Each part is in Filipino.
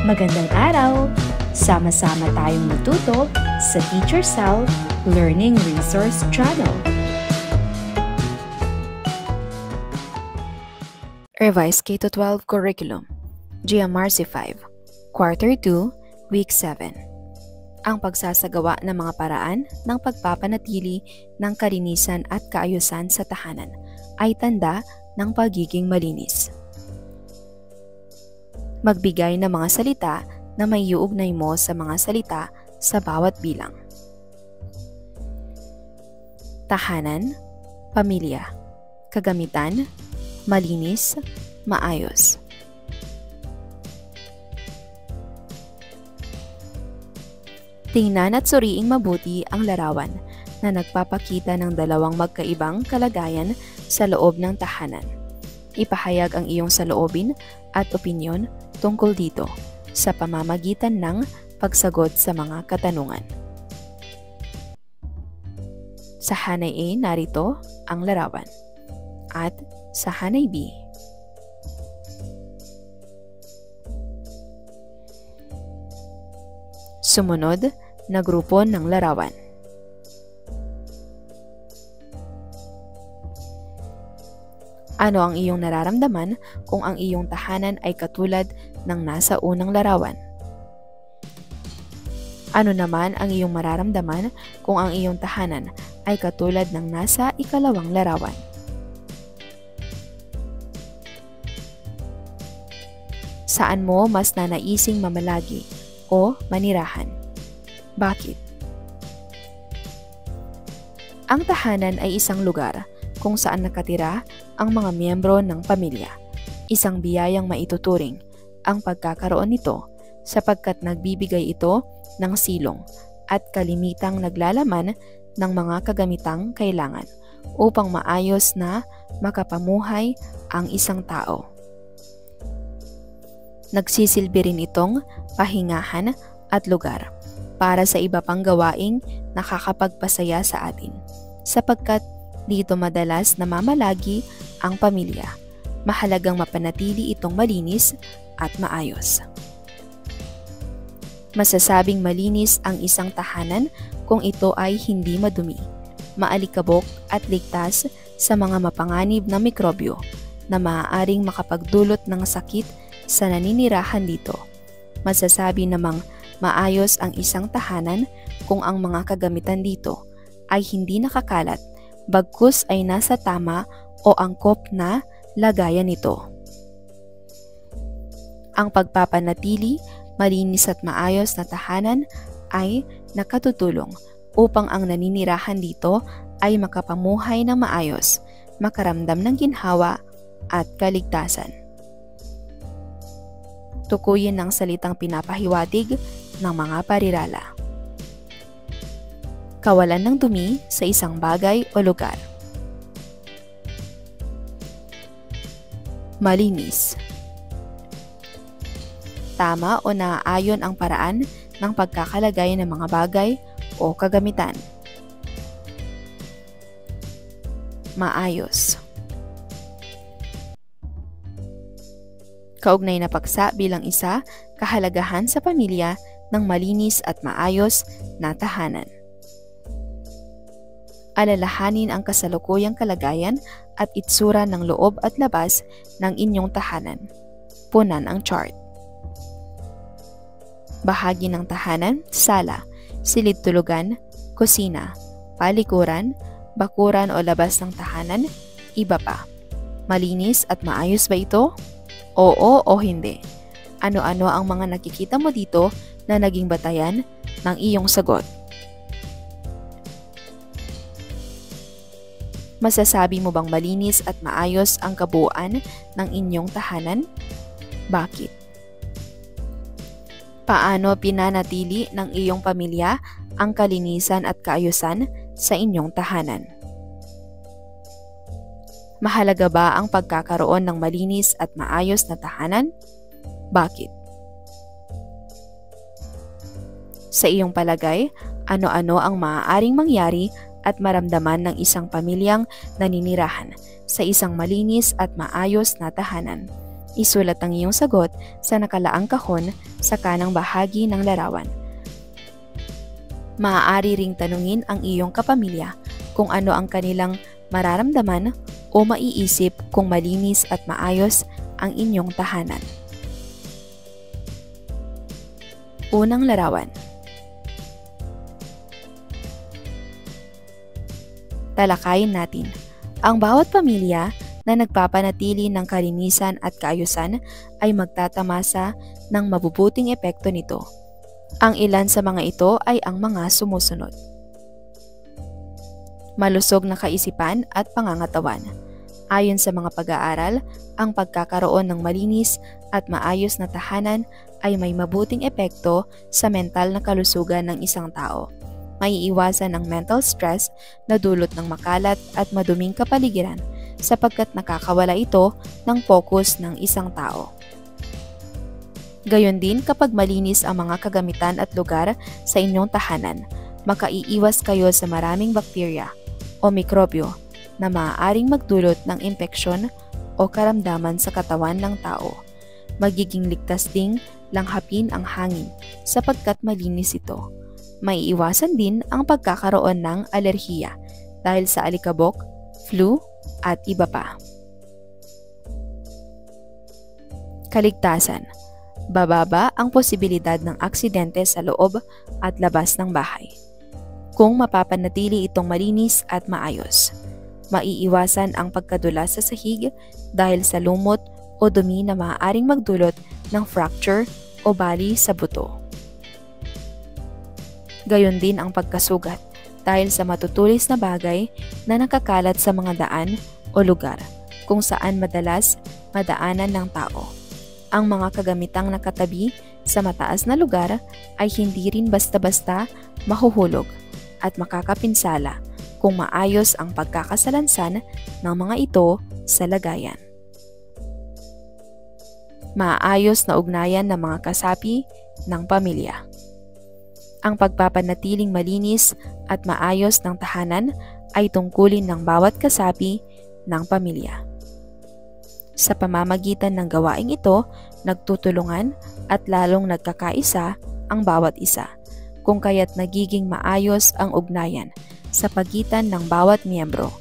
Magandang araw! Sama-sama tayong matuto sa Teacher Sal Learning Resource Channel. Revised K-12 Curriculum, GMRC 5, Quarter 2, Week 7. Ang pagsasagawa ng mga paraan ng pagpapanatili ng kalinisan at kaayusan sa tahanan ay tanda ng pagiging malinis. Magbigay ng mga salita na may iuugnay mo sa mga salita sa bawat bilang. Tahanan, pamilya, kagamitan, malinis, maayos. Tingnan at suriing mabuti ang larawan na nagpapakita ng dalawang magkaibang kalagayan sa loob ng tahanan. Ipahayag ang iyong saloobin at opinyon tungkol dito sa pamamagitan ng pagsagot sa mga katanungan. Sa hanay A, narito ang larawan. At sa hanay B, sumunod na grupo ng larawan. Ano ang iyong nararamdaman kung ang iyong tahanan ay katulad ng nasa unang larawan? Ano naman ang iyong mararamdaman kung ang iyong tahanan ay katulad ng nasa ikalawang larawan? Saan mo mas nanaising mamalagi o manirahan? Bakit? Ang tahanan ay isang lugar kung saan nakatira ang mga miyembro ng pamilya. Isang biyayang maituturing ang pagkakaroon nito sapagkat nagbibigay ito ng silong at kalimitang naglalaman ng mga kagamitang kailangan upang maayos na makapamuhay ang isang tao. Nagsisilbi rin itong pahingahan at lugar para sa iba pang gawaing nakakapagpasaya sa atin, sapagkat dito madalas namamalagi ang pamilya. Mahalagang mapanatili itong malinis at maayos. Masasabing malinis ang isang tahanan kung ito ay hindi madumi, maalikabok at ligtas sa mga mapanganib na mikrobyo na maaaring makapagdulot ng sakit sa naninirahan dito. Masasabi namang maayos ang isang tahanan kung ang mga kagamitan dito ay hindi nakakalat, bagkus ay nasa tama o angkop na lagayan nito. Ang pagpapanatili, malinis at maayos na tahanan ay nakatutulong upang ang naninirahan dito ay makapamuhay ng maayos, makaramdam ng ginhawa at kaligtasan. Tukuyin ng salitang pinapahiwatig ng mga parirala. Kawalan ng dumi sa isang bagay o lugar. Malinis. Tama o naaayon ang paraan ng pagkakalagay ng mga bagay o kagamitan. Maayos. Kaugnay na paksa bilang isa kahalagahan sa pamilya ng malinis at maayos na tahanan. Alalahanin ang kasalukuyang kalagayan at itsura ng loob at labas ng inyong tahanan. Punan ang chart. Bahagi ng tahanan, sala, silid-tulugan, kusina, palikuran, bakuran o labas ng tahanan, iba pa. Malinis at maayos ba ito? Oo o hindi? Ano-ano ang mga nakikita mo dito na naging batayan ng iyong sagot? Masasabi mo bang malinis at maayos ang kabuuan ng inyong tahanan? Bakit? Paano pinanatili ng iyong pamilya ang kalinisan at kaayusan sa inyong tahanan? Mahalaga ba ang pagkakaroon ng malinis at maayos na tahanan? Bakit? Sa iyong palagay, ano-ano ang maaaring mangyari at maramdaman ng isang pamilyang naninirahan sa isang malinis at maayos na tahanan Isulat ang iyong sagot sa nakalaang kahon sa kanang bahagi ng larawan. Maaari ring tanungin ang iyong kapamilya kung ano ang kanilang mararamdaman o maiisip kung malinis at maayos ang inyong tahanan. Unang larawan. Talakayin natin. Ang bawat pamilya na nagpapanatili ng kalinisan at kaayusan ay magtatamasa ng mabubuting epekto nito. Ang ilan sa mga ito ay ang mga sumusunod. Malusog na kaisipan at pangangatawan. Ayon sa mga pag-aaral, ang pagkakaroon ng malinis at maayos na tahanan ay may mabuting epekto sa mental na kalusugan ng isang tao. Maiiwasan ang mental stress na dulot ng makalat at maduming kapaligiran sapagkat nakakawala ito ng focus ng isang tao. Gayon din kapag malinis ang mga kagamitan at lugar sa inyong tahanan, makaiiwas kayo sa maraming bakterya o mikrobyo na maaaring magdulot ng impeksyon o karamdaman sa katawan ng tao. Magiging ligtas ding langhapin ang hangin sapagkat malinis ito. Maiiwasan din ang pagkakaroon ng alerhiya dahil sa alikabok, flu at iba pa. Kaligtasan. Bababa ang posibilidad ng aksidente sa loob at labas ng bahay kung mapapanatili itong malinis at maayos. Maiiwasan ang pagkadulas sa sahig dahil sa lumot o dumi na maaaring magdulot ng fracture o bali sa buto. Gayon din ang pagkasugat dahil sa matutulis na bagay na nakakalat sa mga daan o lugar kung saan madalas madaanan ng tao. Ang mga kagamitang nakatabi sa mataas na lugar ay hindi rin basta-basta mahuhulog at makakapinsala kung maayos ang pagkakasalansan ng mga ito sa lagayan. Maayos na ugnayan ng mga kasapi ng pamilya. Ang pagpapanatiling malinis at maayos ng tahanan ay tungkulin ng bawat kasapi ng pamilya. Sa pamamagitan ng gawaing ito, nagtutulungan at lalong nagkakaisa ang bawat isa, kung kaya't nagiging maayos ang ugnayan sa pagitan ng bawat miyembro.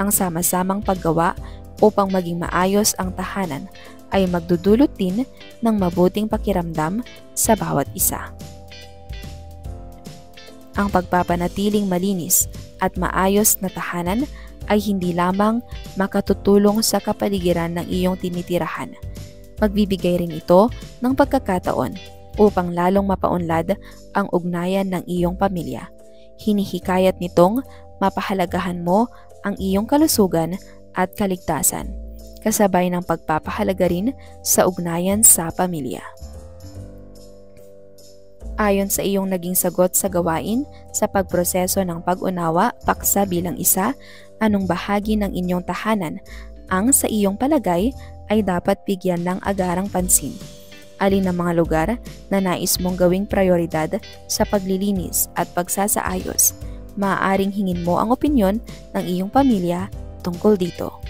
Ang sama-samang paggawa upang maging maayos ang tahanan ay magdudulot din ng mabuting pakiramdam sa bawat isa. Ang pagpapanatiling malinis at maayos na tahanan ay hindi lamang makatutulong sa kapaligiran ng iyong tinitirahan. Magbibigay rin ito ng pagkakataon upang lalong mapaunlad ang ugnayan ng iyong pamilya. Hinihikayat nitong mapahalagahan mo ang iyong kalusugan at kaligtasan, kasabay ng pagpapahalaga rin sa ugnayan sa pamilya. Ayon sa iyong naging sagot sa gawain sa pagproseso ng pag-unawa, paksa bilang isa, anong bahagi ng inyong tahanan ang sa iyong palagay ay dapat bigyan ng agarang pansin? Alin ang mga lugar na nais mong gawing prioridad sa paglilinis at pagsasaayos? Maaaring hingin mo ang opinyon ng iyong pamilya tungkol dito.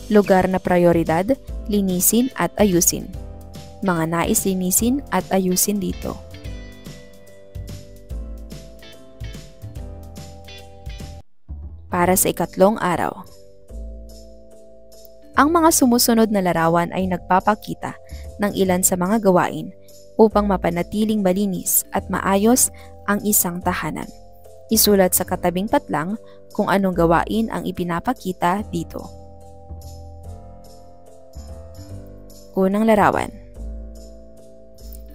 Lugar na prioridad, linisin at ayusin. Mga nais linisin at ayusin dito. Para sa ikatlong araw. Ang mga sumusunod na larawan ay nagpapakita ng ilan sa mga gawain upang mapanatiling malinis at maayos ang isang tahanan. Isulat sa katabing patlang kung anong gawain ang ipinapakita dito. Unang larawan.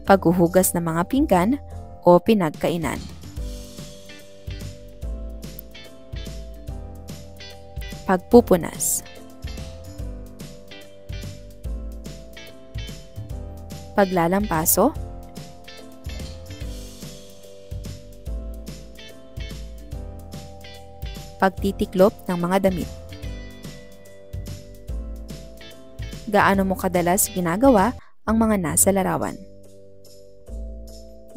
Paghuhugas ng mga pinggan o pinagkainan. Pagpupunas. Paglalampaso. Pagtitiklop ng mga damit. Gaano mo kadalas ginagawa ang mga nasa larawan?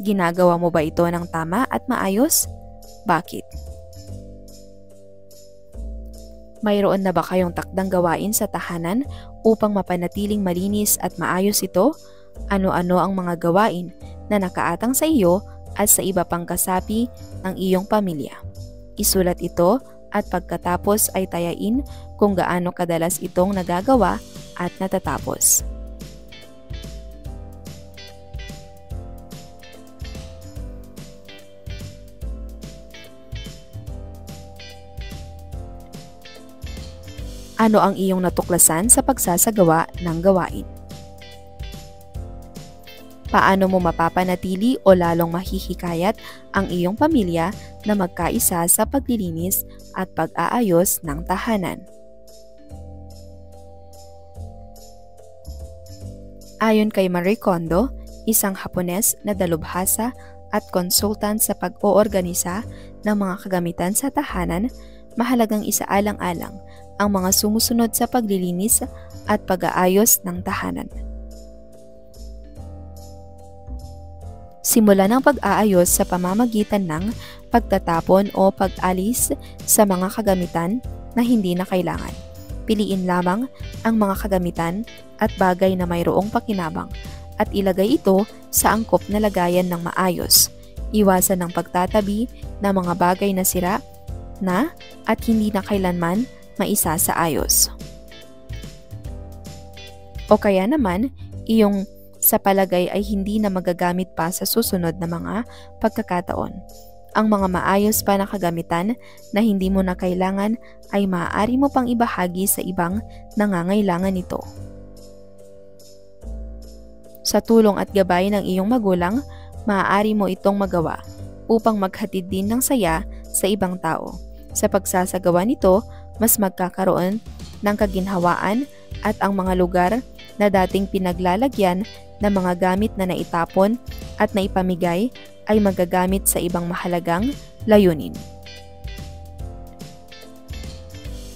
Ginagawa mo ba ito ng tama at maayos? Bakit? Mayroon na ba kayong takdang gawain sa tahanan Upang mapanatiling malinis at maayos ito, ano-ano ang mga gawain na nakaatang sa iyo at sa iba pang kasapi ng iyong pamilya. Isulat ito at pagkatapos ay tayain kung gaano kadalas itong nagagawa at natatapos. Ano ang iyong natuklasan sa pagsasagawa ng gawain? Paano mo mapapanatili o lalong mahihikayat ang iyong pamilya na magkaisa sa paglilinis at pag-aayos ng tahanan? Ayon kay Marie Kondo, isang Hapones na dalubhasa at consultant sa pag-oorganisa ng mga kagamitan sa tahanan, mahalagang isaalang-alang ang mga sumusunod sa paglilinis at pag-aayos ng tahanan. Simulan ang pag-aayos sa pamamagitan ng pagtatapon o pag-alis sa mga kagamitan na hindi na kailangan. Piliin lamang ang mga kagamitan at bagay na mayroong pakinabang at ilagay ito sa angkop na lagayan ng maayos. Iwasan ang pagtatabi ng mga bagay na sira na at hindi na kailanman maisa sa ayos. O kaya naman, iyong sa palagay ay hindi na magagamit pa sa susunod na mga pagkakataon. Ang mga maayos pa na kagamitan na hindi mo na kailangan ay maaari mo pang ibahagi sa ibang nangangailangan nito. Sa tulong at gabay ng iyong magulang, maaari mo itong magawa upang maghatid din ng saya sa ibang tao. Sa pagsasagawa nito, mas magkakaroon ng kaginhawaan at ang mga lugar na dating pinaglalagyan ng mga gamit na naitapon at naipamigay ay magagamit sa ibang mahalagang layunin.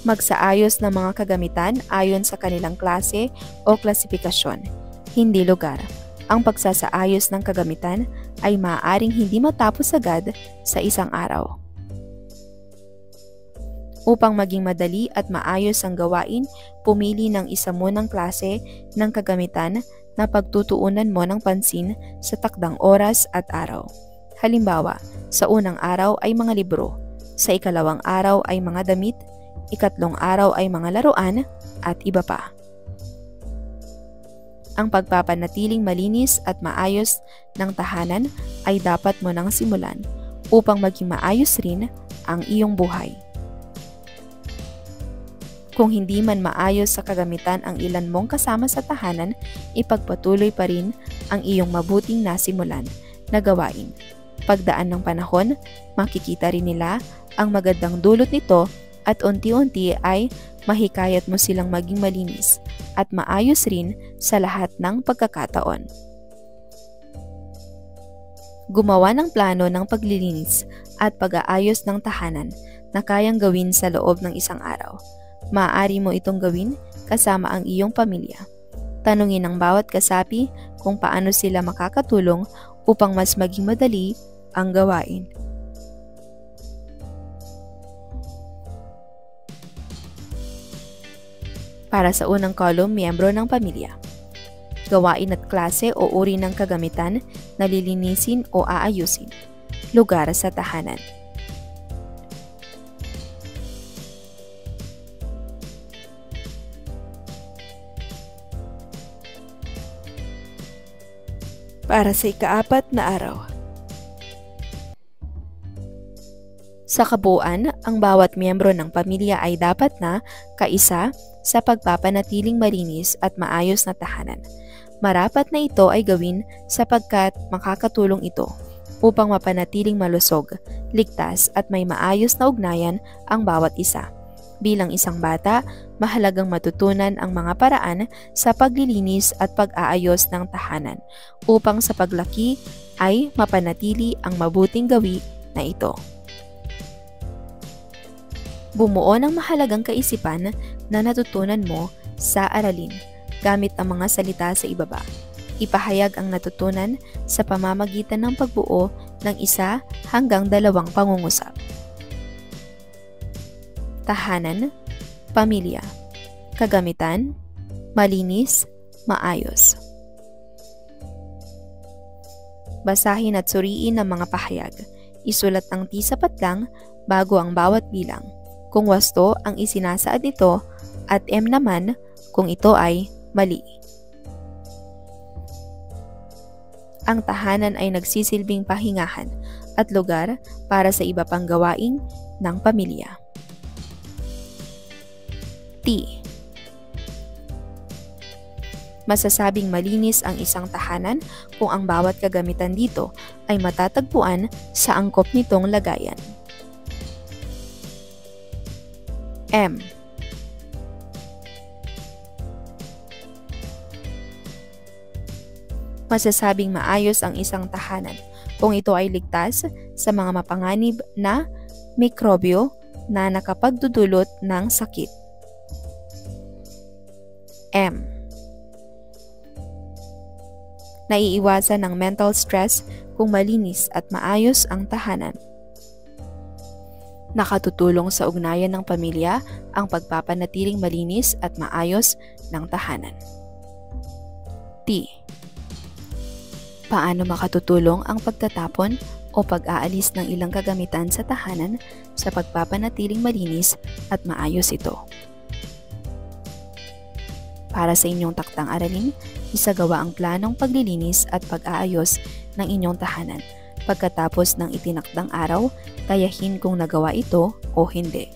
Magsaayos ng mga kagamitan ayon sa kanilang klase o klasifikasyon, hindi lugar. Ang pagsasaayos ng kagamitan ay maaaring hindi matapos agad sa isang araw. Upang maging madali at maayos ang gawain, pumili ng isa munang klase ng kagamitan na pagtutuunan mo ng pansin sa takdang oras at araw. Halimbawa, sa unang araw ay mga libro, sa ikalawang araw ay mga damit, ikatlong araw ay mga laruan, at iba pa. Ang pagpapanatiling malinis at maayos ng tahanan ay dapat mo nang simulan upang maging maayos rin ang iyong buhay. Kung hindi man maayos sa kagamitan ang ilan mong kasama sa tahanan, ipagpatuloy pa rin ang iyong mabuting nasimulan na gawain. Pagdaan ng panahon, makikita rin nila ang magandang dulot nito at unti-unti ay mahikayat mo silang maging malinis at maayos rin sa lahat ng pagkakataon. Gumawa ng plano ng paglilinis at pag-aayos ng tahanan na kayang gawin sa loob ng isang araw. Maaari mo itong gawin kasama ang iyong pamilya. Tanungin ang bawat kasapi kung paano sila makakatulong upang mas maging madali ang gawain. Para sa unang column, miyembro ng pamilya. Gawain at klase o uri ng kagamitan na lilinisin o aayusin. Lugar sa tahanan. Para sa ika-4 na araw. Sa kabuuan, ang bawat miyembro ng pamilya ay dapat na kaisa sa pagpapanatiling malinis at maayos na tahanan. Marapat na ito ay gawin sapagkat makakatulong ito upang mapanatiling malusog, ligtas at may maayos na ugnayan ang bawat isa. Bilang isang bata, mahalagang matutunan ang mga paraan sa paglilinis at pag-aayos ng tahanan upang sa paglaki ay mapanatili ang mabuting gawi na ito. Bumuo ng mahalagang kaisipan na natutunan mo sa aralin gamit ang mga salita sa ibaba. Ipahayag ang natutunan sa pamamagitan ng pagbuo ng 1 hanggang 2 pangungusap. Tahanan, pamilya, kagamitan, Malinis, maayos. Basahin at suriin ang mga pahayag. Isulat ng T-sapat lang bago ang bawat bilang. Kung wasto ang isinasaad nito at M naman kung ito ay mali. Ang tahanan ay nagsisilbing pahingahan at lugar para sa iba pang gawain ng pamilya. T. Masasabing malinis ang isang tahanan kung ang bawat kagamitan dito ay matatagpuan sa angkop nitong lagayan. M. Masasabing maayos ang isang tahanan kung ito ay ligtas sa mga mapanganib na mikrobyo na nakapagdudulot ng sakit. M. Naiiwasan ng mental stress kung malinis at maayos ang tahanan. Nakatutulong sa ugnayan ng pamilya ang pagpapanatiling malinis at maayos ng tahanan. T. Paano makatutulong ang pagtatapon o pag-aalis ng ilang kagamitan sa tahanan sa pagpapanatiling malinis at maayos ito? Para sa inyong taktang aralin, isagawa ang planong paglilinis at pag-aayos ng inyong tahanan. Pagkatapos ng itinakdang araw, tayahin kung nagawa ito o hindi.